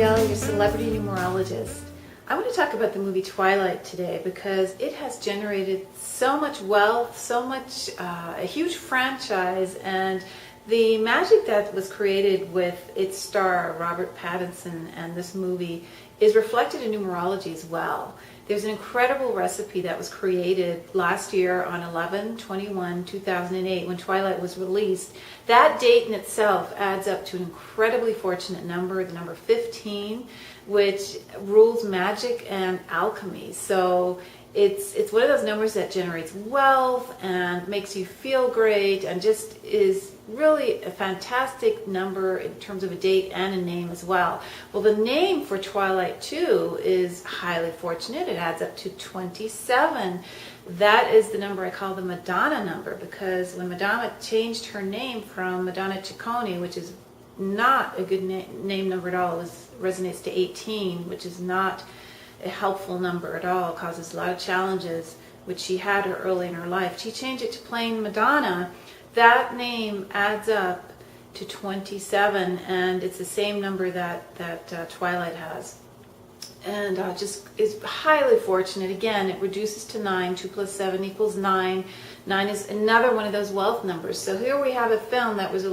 Gabrielle, your celebrity numerologist. I want to talk about the movie Twilight today because it has generated so much wealth, so much, a huge franchise, and the magic that was created with its star, Robert Pattinson, and this movie is reflected in numerology as well. There's an incredible recipe that was created last year on 11/21/2008 when Twilight was released. That date in itself adds up to an incredibly fortunate number, the number 15, which rules magic and alchemy. So it's one of those numbers that generates wealth and makes you feel great and just is really a fantastic number in terms of a date and a name as well. Well, the name for Twilight 2 is highly fortunate. It adds up to 27. That is the number I call the Madonna number, because when Madonna changed her name from Madonna Ciccone, which is not a good name number at all, it resonates to 18, which is not a helpful number at all, causes a lot of challenges, which she had her early in her life. She changed it to plain Madonna. That name adds up to 27, and it's the same number that Twilight has. And just is highly fortunate. Again, it reduces to 9. 2 plus 7 equals 9. 9 is another one of those wealth numbers. So here we have a film that was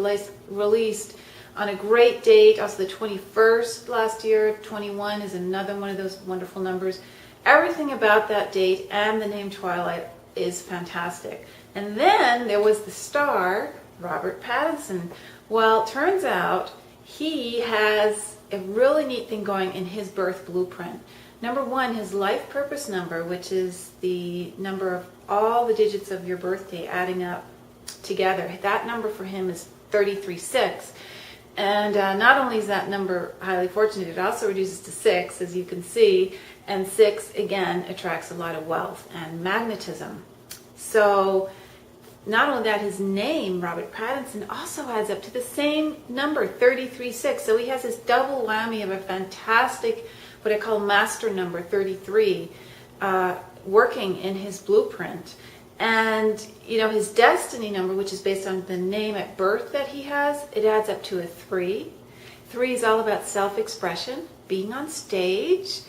released on a great date, also the 21st last year. 21 is another one of those wonderful numbers. Everything about that date and the name Twilight is fantastic. And then there was the star, Robert Pattinson. Well, it turns out he has a really neat thing going in his birth blueprint. Number one, his life purpose number, which is the number of all the digits of your birthday adding up together. That number for him is 33/6. And not only is that number highly fortunate, it also reduces to 6, as you can see. And 6, again, attracts a lot of wealth and magnetism. So not only that, his name, Robert Pattinson, also adds up to the same number, 33/6. So he has this double whammy of a fantastic, what I call master number, 33, working in his blueprint. And, you know, his destiny number, which is based on the name at birth that he has, it adds up to a 3. 3 is all about self-expression, being on stage.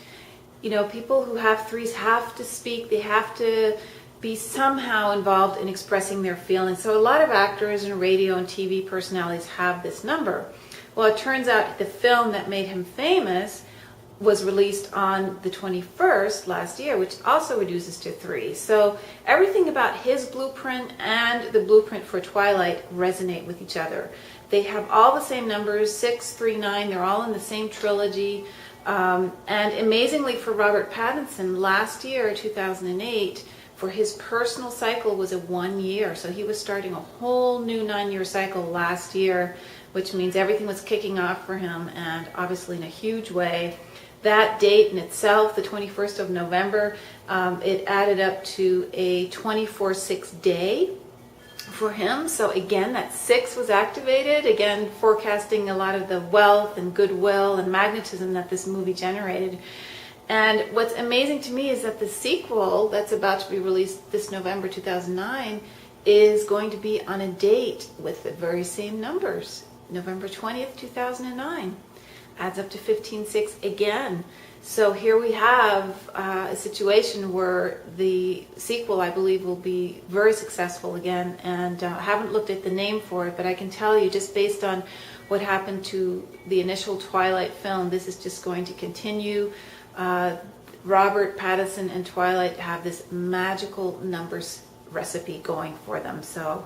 You know, people who have 3s have to speak, they have to be somehow involved in expressing their feelings. So a lot of actors and radio and TV personalities have this number. Well, it turns out the film that made him famous was released on the 21st last year, which also reduces to 3. So everything about his blueprint and the blueprint for Twilight resonate with each other. They have all the same numbers, 6, 3, 9. They're all in the same trilogy. And amazingly for Robert Pattinson, last year, 2008, for his personal cycle was a 1 year. So he was starting a whole new 9-year cycle last year, which means everything was kicking off for him, and obviously in a huge way. That date in itself, the 21st of November, it added up to a 24/6 day for him. So again, that 6 was activated, again forecasting a lot of the wealth and goodwill and magnetism that this movie generated. And what's amazing to me is that the sequel that's about to be released this November 2009 is going to be on a date with the very same numbers, November 20th, 2009. Adds up to 15/6 again. So here we have a situation where the sequel, I believe, will be very successful again. And I haven't looked at the name for it, but I can tell you, just based on what happened to the initial Twilight film, this is just going to continue. Robert Pattinson and Twilight have this magical numbers recipe going for them. So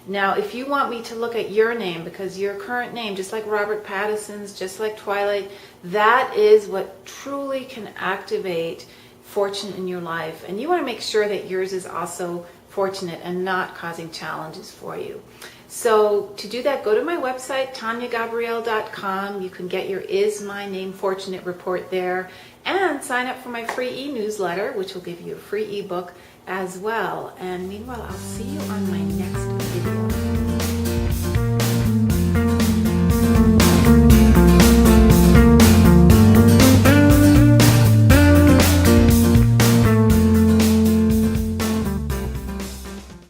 now, if you want me to look at your name, because your current name, just like Robert Pattinson's, just like Twilight, that is what truly can activate fortune in your life. And you want to make sure that yours is also fortunate and not causing challenges for you. So to do that, go to my website, TaniaGabrielle.com. You can get your Is My Name Fortunate report there, and sign up for my free e-newsletter, which will give you a free ebook as well. And meanwhile, I'll see you on my next